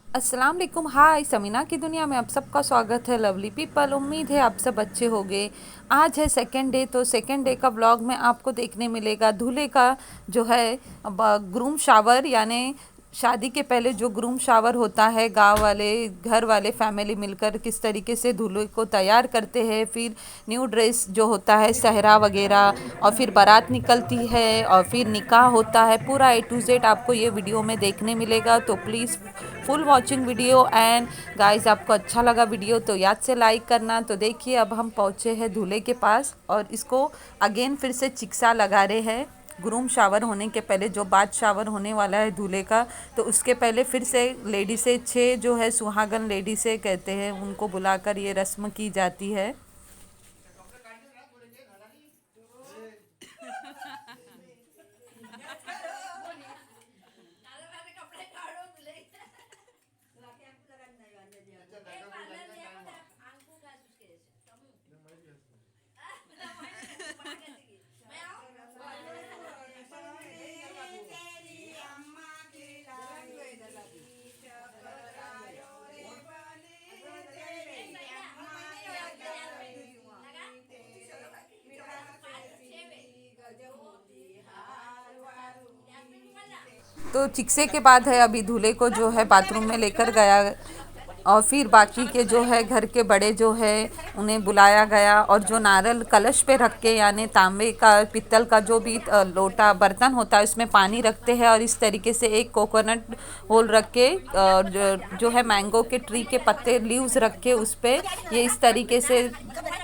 अस्सलाम वालेकुम। हाय, समीना की दुनिया में आप सबका स्वागत है। लवली पीपल, उम्मीद है आप सब अच्छे होंगे। आज है सेकंड डे, तो सेकंड डे का व्लॉग में आपको देखने मिलेगा दूल्हे का जो है ग्रूम शावर, यानी शादी के पहले जो ग्रूम शावर होता है। गांव वाले, घर वाले, फैमिली मिलकर किस तरीके से दूल्हे को तैयार करते हैं। फिर न्यू ड्रेस जो होता है, सहरा वगैरह, और फिर बारात निकलती है और फिर निकाह होता है। पूरा A to Z आपको ये वीडियो में देखने मिलेगा, तो please full watching video. And guys, आपको अच्छा लगा वीडियो तो याद से लाइक करना। तो देखिए, अब हम पहुँचे हैं दूल्हे के पास और इसको अगेन फिर से चिक्सा लगा रहे हैं। ग्रूम शावर होने के पहले जो बाद शावर होने वाला है दूल्हे का, तो उसके पहले फिर से लेडी से 6 जो है सुहागन लेडी से कहते हैं, उनको बुलाकर ये रस्म की जाती है। तो चिक्से के बाद है, अभी दूल्हे को जो है बाथरूम में लेकर गया और फिर बाकी के जो है घर के बड़े जो है उन्हें बुलाया गया। और जो नारियल कलश पे रख के, यानी तांबे का, पित्तल का जो भी लोटा बर्तन होता है उसमें पानी रखते हैं। और इस तरीके से एक कोकोनट होल रख के और जो है मैंगो के ट्री के पत्ते, लीव्स रख के उस पर ये इस तरीके से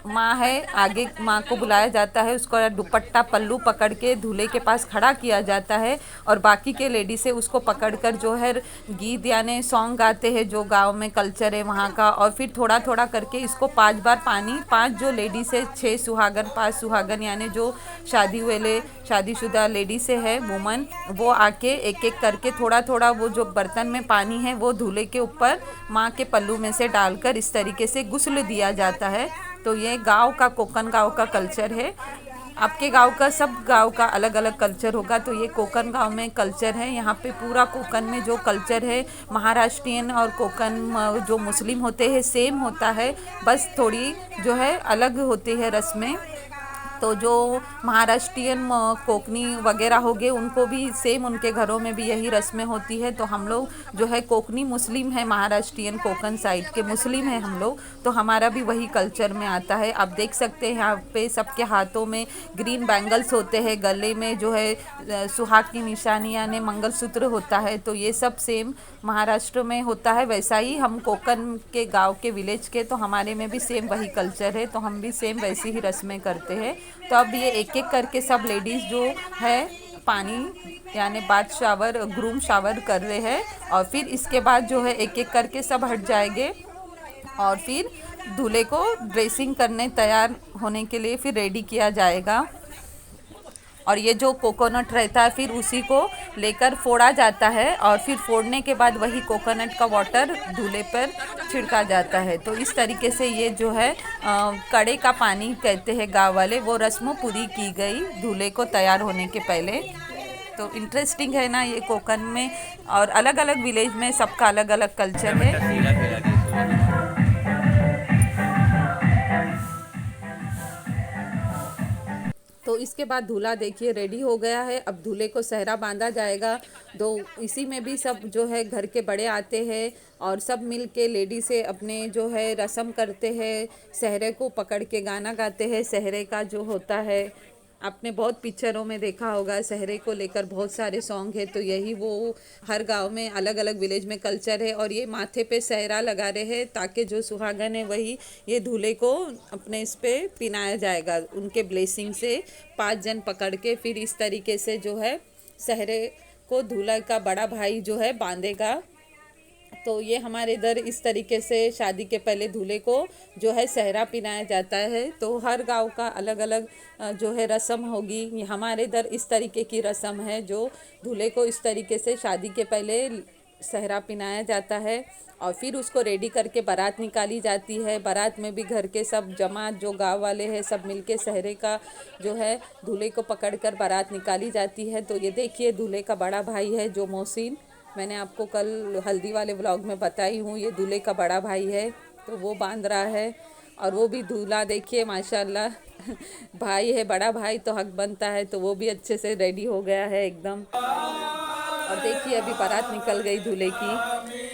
माँ है, आगे माँ को बुलाया जाता है। उसको दुपट्टा पल्लू पकड़ के दूल्हे के पास खड़ा किया जाता है और बाकी के लेडी से उसको पकड़कर जो है गीत यानी सॉन्ग गाते हैं, जो गांव में कल्चर है वहाँ का। और फिर थोड़ा थोड़ा करके इसको 5 बार पानी, 5 जो लेडी से 6 सुहागन, 5 सुहागन यानी जो शादी वाले शादीशुदा लेडी से है वुमन, वो आके एक एक करके थोड़ा थोड़ा वो जो बर्तन में पानी है वो दूल्हे के ऊपर माँ के पल्लू में से डालकर इस तरीके से गुस्ल दिया जाता है। तो ये गांव का, कोकन गांव का कल्चर है। आपके गांव का, सब गांव का अलग अलग कल्चर होगा, तो ये कोकन गांव में कल्चर है। यहाँ पे पूरा कोकन में जो कल्चर है, महाराष्ट्रियन और कोकन जो मुस्लिम होते हैं सेम होता है, बस थोड़ी जो है अलग होती है रस्में। तो जो महाराष्ट्रियन कोकनी वगैरह हो गए, उनको भी सेम, उनके घरों में भी यही रस्में होती है। तो हम लोग जो है कोकनी मुस्लिम है, महाराष्ट्रियन कोकन साइड के मुस्लिम हैं हम लोग, तो हमारा भी वही कल्चर में आता है। आप देख सकते हैं यहाँ पे सबके हाथों में ग्रीन बैंगल्स होते हैं, गले में जो है सुहाग की निशानी यानी मंगलसूत्र होता है। तो ये सब सेम महाराष्ट्र में होता है, वैसा ही हम कोकन के गांव के विलेज के, तो हमारे में भी सेम वही कल्चर है, तो हम भी सेम वैसी ही रस्में करते हैं। तो अब ये एक एक करके सब लेडीज़ जो है पानी यानी बाथ शावर, ग्रूम शावर कर रहे हैं। और फिर इसके बाद जो है एक एक करके सब हट जाएंगे और फिर दूल्हे को ड्रेसिंग करने तैयार होने के लिए फिर रेडी किया जाएगा। और ये जो कोकोनट रहता है फिर उसी को लेकर फोड़ा जाता है और फिर फोड़ने के बाद वही कोकोनट का वाटर दूल्हे पर छिड़का जाता है। तो इस तरीके से ये जो है कड़े का पानी कहते हैं गाँव वाले, वो रस्म पूरी की गई दूल्हे को तैयार होने के पहले। तो इंटरेस्टिंग है ना ये कोकन में, और अलग अलग विलेज में सबका अलग अलग कल्चर है। तो इसके बाद दूल्हा देखिए रेडी हो गया है। अब दूल्हे को सहरा बांधा जाएगा। तो इसी में भी सब जो है घर के बड़े आते हैं और सब मिल के लेडी से अपने जो है रस्म करते हैं। सहरे को पकड़ के गाना गाते हैं। सहरे का जो होता है, आपने बहुत पिक्चरों में देखा होगा, सहरे को लेकर बहुत सारे सॉन्ग है। तो यही वो हर गांव में अलग अलग विलेज में कल्चर है। और ये माथे पे सहरा लगा रहे हैं ताकि जो सुहागन है वही ये दूल्हे को अपने इस पे पिनाया जाएगा उनके ब्लेसिंग से। 5 जन पकड़ के फिर इस तरीके से जो है सहरे को दूल्हा का बड़ा भाई जो है बांधेगा। तो ये हमारे इधर इस तरीके से शादी के पहले दूल्हे को जो है सहरा पिनाया जाता है। तो हर गांव का अलग अलग जो है रस्म होगी। हमारे इधर इस तरीके की रस्म है, जो दूल्हे को इस तरीके से शादी के पहले सहरा पिनाया जाता है। और फिर उसको रेडी करके बारात निकाली जाती है। बारात में भी घर के सब जमात जो गांव वाले हैं सब मिलके सहरे का जो है दूल्हे को पकड़कर बारात निकाली जाती है। तो ये देखिए दूल्हे का बड़ा भाई है जो मोहसिन, मैंने आपको कल हल्दी वाले व्लॉग में बताई हूँ, ये दूल्हे का बड़ा भाई है तो वो बांध रहा है। और वो भी दूल्हा देखिए माशाल्लाह भाई है, बड़ा भाई तो हक बनता है, तो वो भी अच्छे से रेडी हो गया है एकदम। और देखिए अभी बारात निकल गई दूल्हे की।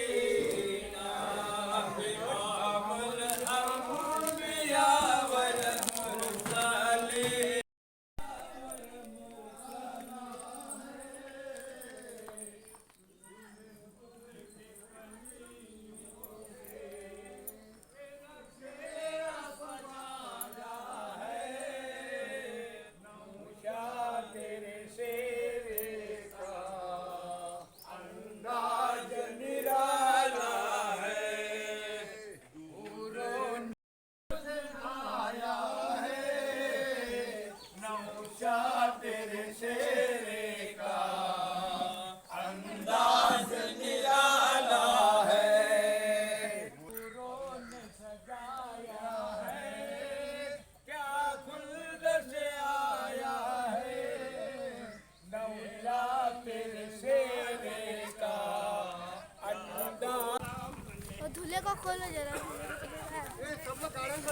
दूल्हे को खोलो जरा।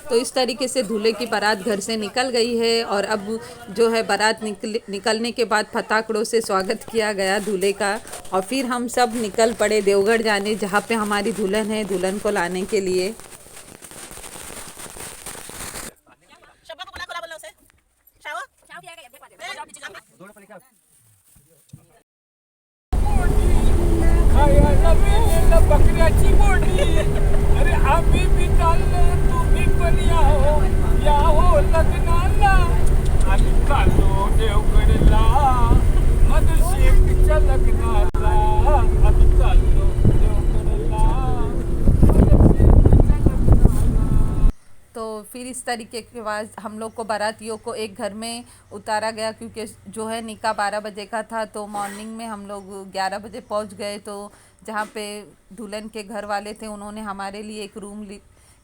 तो इस तरीके से दूल्हे की बारात घर से निकल गई है और अब जो है बारात निकलने के बाद पताकड़ों से स्वागत किया गया दूल्हे का। और फिर हम सब निकल पड़े देवगढ़ जाने, जहाँ पे हमारी दुल्हन है, दुल्हन को लाने के लिए। बकऱ्याची मोडी, अरे आम्ही बी चाललो तुम्ही पण या हो लग्नाला. आम्ही चाललो देवगडला मधुशेखच्या लग्नाला. आम्ही चाललो देवगडला मधुशेखच्या लग्नाला. तो फिर इस तरीके के बाद हम लोग को बारातियों को एक घर में उतारा गया, क्योंकि जो है निकाह 12 बजे का था। तो मॉर्निंग में हम लोग 11 बजे पहुंच गए। तो जहाँ पे दुल्हन के घर वाले थे उन्होंने हमारे लिए एक रूम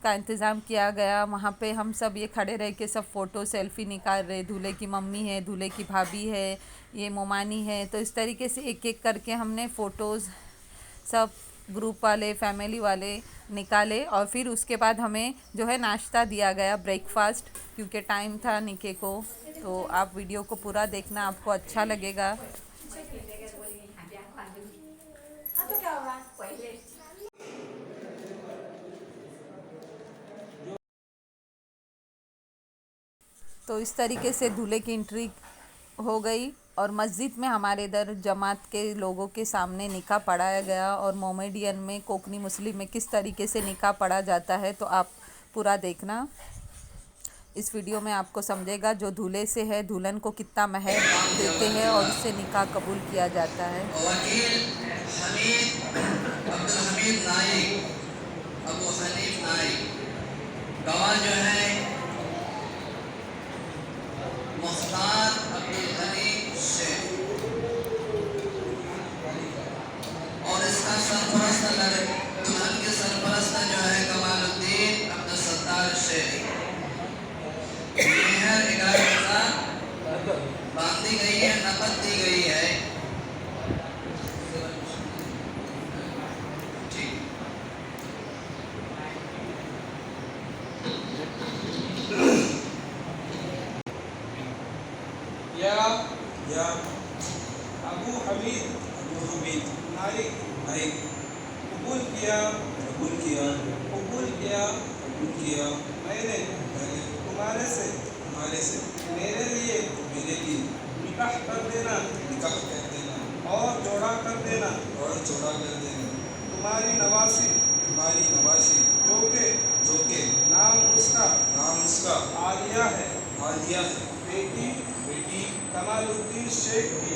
का इंतज़ाम किया गया। वहाँ पे हम सब ये खड़े रह के सब फ़ोटो सेल्फ़ी निकाल रहे। दूल्हे की मम्मी है, दूल्हे की भाभी है, ये मोमानी है। तो इस तरीके से एक एक करके हमने फ़ोटोज़ सब ग्रुप वाले, फैमिली वाले निकाले। और फिर उसके बाद हमें जो है नाश्ता दिया गया, ब्रेकफास्ट, क्योंकि टाइम था निके को। तो आप वीडियो को पूरा देखना, आपको अच्छा लगेगा। तो इस तरीके से दूल्हे की एंट्री हो गई और मस्जिद में हमारे इधर जमात के लोगों के सामने निकाह पढ़ाया गया। और मोमेडियन में, कोकनी मुस्लिम में किस तरीके से निकाह पढ़ा जाता है, तो आप पूरा देखना। इस वीडियो में आपको समझेगा जो दूल्हे से है दुल्हन को कितना महर देते हैं और उससे निकाह कबूल किया जाता है। वकील हमीद अब्दुल हमीद नाइक, अबू हनीफ नाइक, गवाह जो है मुख्तार अब्दुल गनी शेख, और इसका सरपरस्त दुल्हन के सरपरस्त जो है कमालुद्दीन अब्दुल सत्तार शेख। मेहर 11,000 बांधी गई है, नकद दी गई है। या अबू हमीद नाइक कबूल किया मैंने तुम्हारे से मेरे लिए निकाह कर देना और जोड़ा कर देना तुम्हारी नवासी जो के नाम उसका आलिया है बेटी कमालुद्दीन शेख की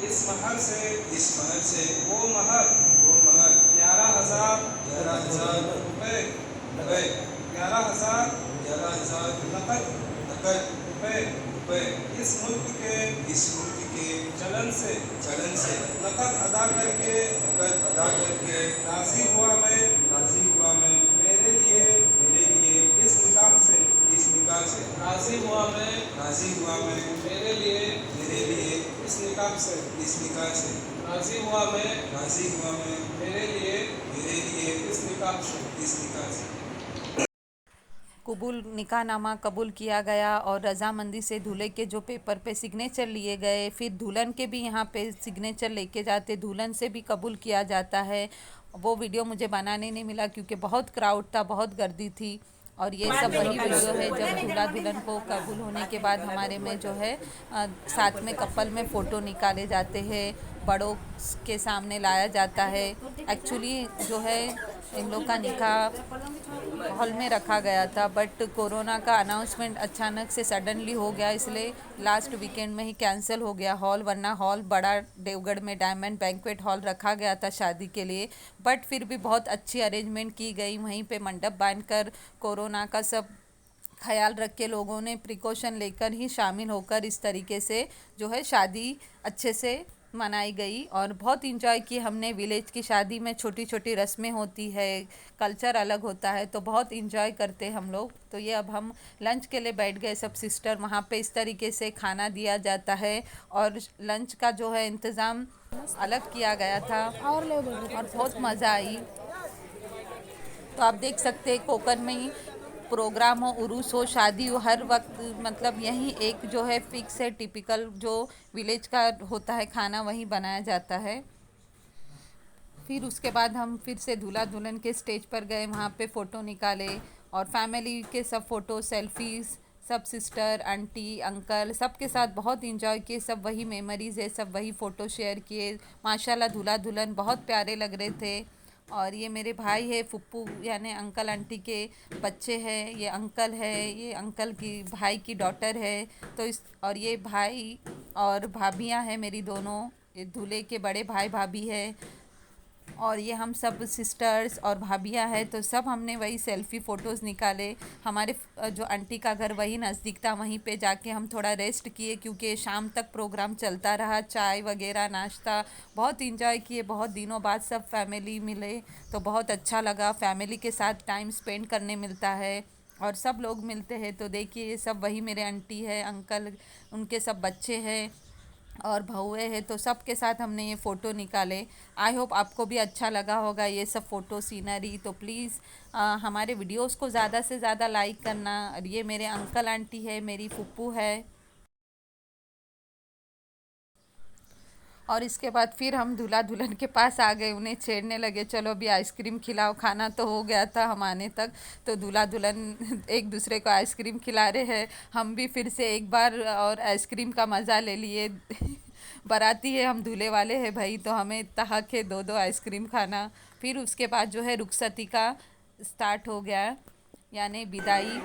इस महर से वो महर 11,000 रुपए 11,000 नकद रुपए इस मुल्क के चलन से नकद अदा करके राजी हुआ मैं मेरे लिए इस निकाह से राजी हुआ मैं मेरे लिए इस निकाह से राजी हुआ मैं मेरे लिए इस निकाह से कबूल निकाहनामा कबूल किया गया और रजामंदी से दूल्हे के जो पेपर पे सिग्नेचर लिए गए, फिर दुल्हन के भी यहाँ पे सिग्नेचर लेके जाते, दुल्हन से भी कबूल किया जाता है। वो वीडियो मुझे बनाने नहीं मिला क्योंकि बहुत क्राउड था, बहुत गर्दी थी। और ये सब वही वीडियो है जब दूल्हा दुल्हन को कबूल होने के बाद हमारे में जो है साथ में कपल में फ़ोटो निकाले जाते हैं, बड़ों के सामने लाया जाता है। एक्चुअली जो है इन लोग का निकाह हॉल में रखा गया था, बट कोरोना का अनाउंसमेंट अचानक से सडनली हो गया, इसलिए लास्ट वीकेंड में ही कैंसिल हो गया हॉल। वरना हॉल बड़ा देवगढ़ में डायमंड बैंक्वेट हॉल रखा गया था शादी के लिए, बट फिर भी बहुत अच्छी अरेंजमेंट की गई। वहीं पे मंडप बांधकर कोरोना का सब ख्याल रख के लोगों ने प्रिकॉशन लेकर ही शामिल होकर इस तरीके से जो है शादी अच्छे से मनाई गई और बहुत इंजॉय की हमने। विलेज की शादी में छोटी छोटी रस्में होती है, कल्चर अलग होता है, तो बहुत इंजॉय करते हम लोग। तो ये अब हम लंच के लिए बैठ गए सब सिस्टर। वहाँ पे इस तरीके से खाना दिया जाता है और लंच का जो है इंतज़ाम अलग किया गया था और बहुत मज़ा आई। तो आप देख सकते हैं कोकन में ही प्रोग्राम हो, उरूस हो, शादी हो, हर वक्त मतलब यही एक जो है फिक्स है, टिपिकल जो विलेज का होता है खाना वही बनाया जाता है। फिर उसके बाद हम फिर से दूल्हा दुल्हन के स्टेज पर गए, वहाँ पे फ़ोटो निकाले और फैमिली के सब फ़ोटो सेल्फीज़ सब सिस्टर आंटी अंकल सबके साथ बहुत इंजॉय किए। सब वही मेमोरीज़ है, सब वही फ़ोटो शेयर किए। माशाल्लाह दूल्हा दुल्हन बहुत प्यारे लग रहे थे। और ये मेरे भाई है, फुप्पू यानी अंकल आंटी के बच्चे हैं, ये अंकल है, ये अंकल की भाई की डॉटर है। तो इस और ये भाई और भाभियां हैं मेरी दोनों, ये दूल्हे के बड़े भाई भाभी है और ये हम सब सिस्टर्स और भाभियां हैं। तो सब हमने वही सेल्फ़ी फ़ोटोज़ निकाले। हमारे जो आंटी का घर वही नज़दीक था, वहीं पे जाके हम थोड़ा रेस्ट किए क्योंकि शाम तक प्रोग्राम चलता रहा, चाय वगैरह नाश्ता बहुत इंजॉय किए। बहुत दिनों बाद सब फैमिली मिले तो बहुत अच्छा लगा, फैमिली के साथ टाइम स्पेंड करने मिलता है और सब लोग मिलते हैं। तो देखिए ये सब वही मेरे आंटी है, अंकल, उनके सब बच्चे हैं और बहुए हैं, तो सब के साथ हमने ये फ़ोटो निकाले। आई होप आपको भी अच्छा लगा होगा ये सब फ़ोटो सीनरी। तो प्लीज़ हमारे वीडियोस को ज़्यादा से ज़्यादा लाइक करना। और ये मेरे अंकल आंटी है, मेरी फुप्पू है। और इसके बाद फिर हम दूल्हा दुल्हन के पास आ गए, उन्हें छेड़ने लगे, चलो अभी आइसक्रीम खिलाओ। खाना तो हो गया था हम आने तक, तो दूल्हा दुल्हन एक दूसरे को आइसक्रीम खिला रहे हैं। हम भी फिर से एक बार और आइसक्रीम का मज़ा ले लिए। बाराती है, हम दूल्हे वाले हैं भाई, तो हमें इतना हक है दो दो आइसक्रीम खाना। फिर उसके बाद जो है रुखसती का स्टार्ट हो गया, यानी विदाई।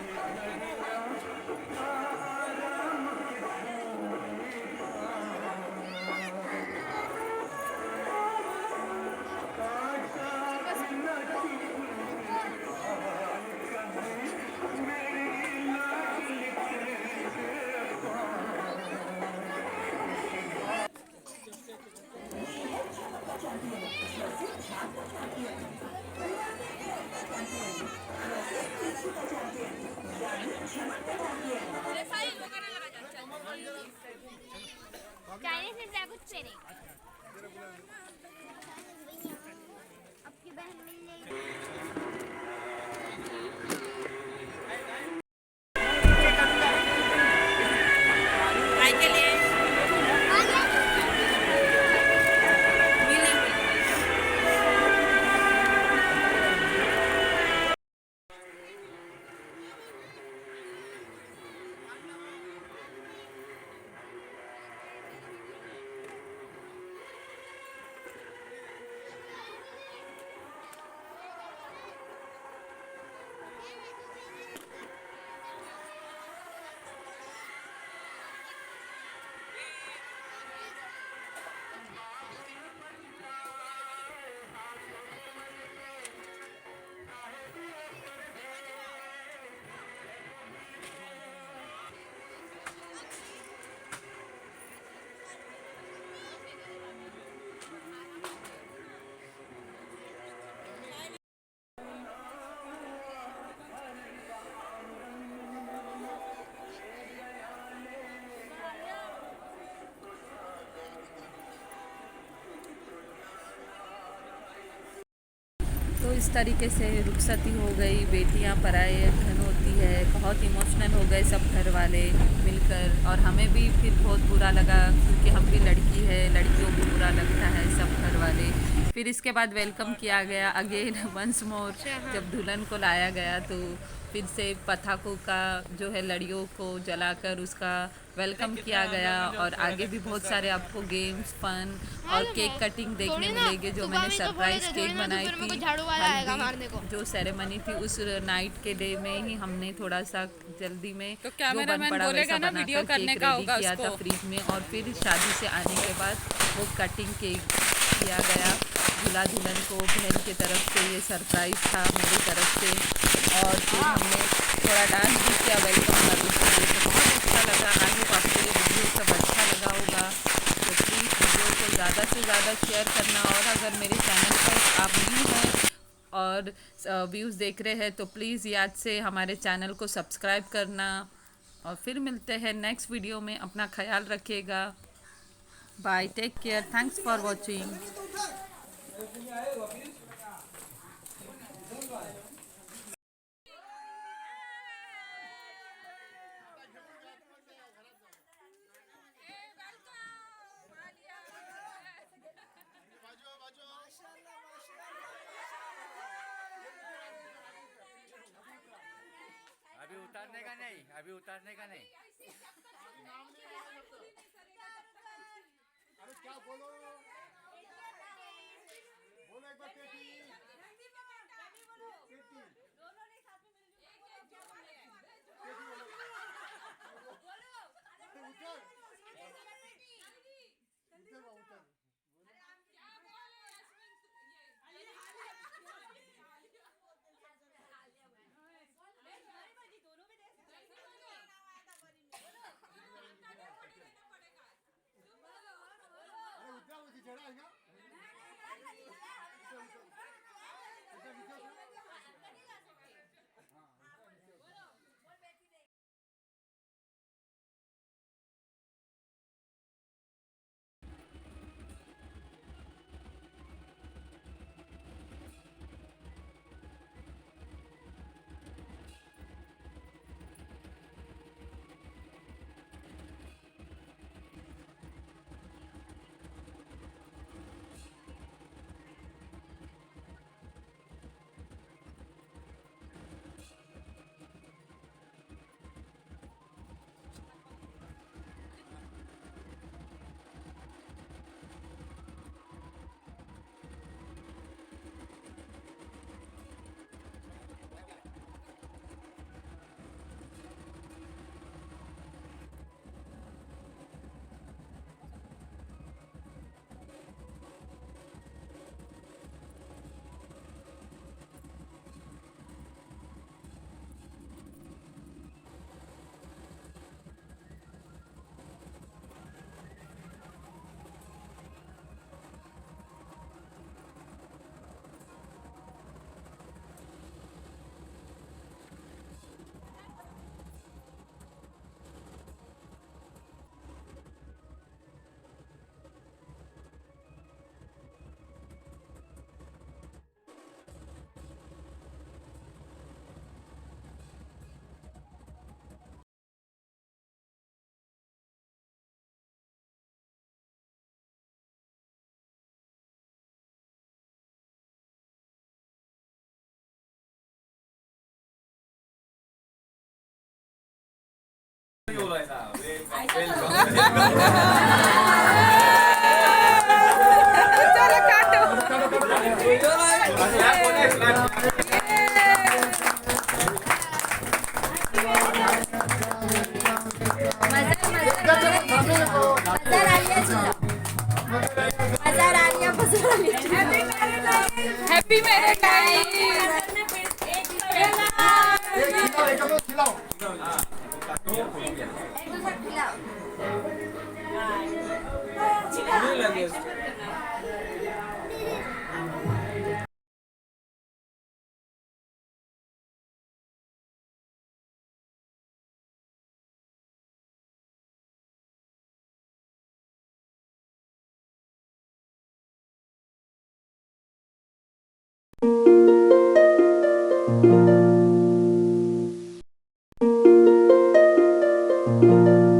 चाइनीज में क्या कुछ पेरे आपकी बहन मिल जाएगी। तो इस तरीके से रुखसती हो गई, बेटियां पराए धन होती है। बहुत इमोशनल हो गए सब घर वाले मिलकर, और हमें भी फिर बहुत बुरा लगा क्योंकि हम भी लड़की है, लड़कियों को बुरा लगता है सब घर वाले। फिर इसके बाद वेलकम किया गया अगेन वंस मोर। जब दुल्हन को लाया गया तो फिर से पटाखों का जो है लड़ियों को जलाकर उसका वेलकम किया गया। और आगे भी बहुत सारे आपको गेम्स, फन और केक कटिंग देखने मिलेंगे। जो मैंने सरप्राइज केक बनाई थी हल्दी जो सेरेमनी थी उस नाइट के डे में ही हमने थोड़ा सा जल्दी में तो जो कैमरामैन बन पड़ा बोलेगा वैसा ना बनाकर वीडियो करने केक का रेडी होगा किया था उसको। फ्रिज में। और फिर शादी से आने के बाद वो कटिंग केक किया गया। दूल्हा दुल्हन को बहन की तरफ से ये सरप्राइज़ था मेरी तरफ से। और फिर हमने थोड़ा डांस भी किया वेलकम करने के लिए, तो बहुत अच्छा लगा। आई होप आपको ये वीडियो सब अच्छा लगा होगा। तो प्लीज़ वीडियो को ज़्यादा से ज़्यादा शेयर करना। और अगर मेरे चैनल पर आप न्यू हैं और व्यूज़ देख रहे हैं तो प्लीज़ याद से हमारे चैनल को सब्सक्राइब करना। और फिर मिलते हैं नेक्स्ट वीडियो में। अपना ख्याल रखिएगा। Bye, take care, thanks for watching. अभी उतारने का नहीं, अभी उतारने का नहीं। अरे क्या बोलो बोलो एक बार केटी चढ़ा है ना हैप्पी मैरिज लाइफ। खिलाओ Thank you. है।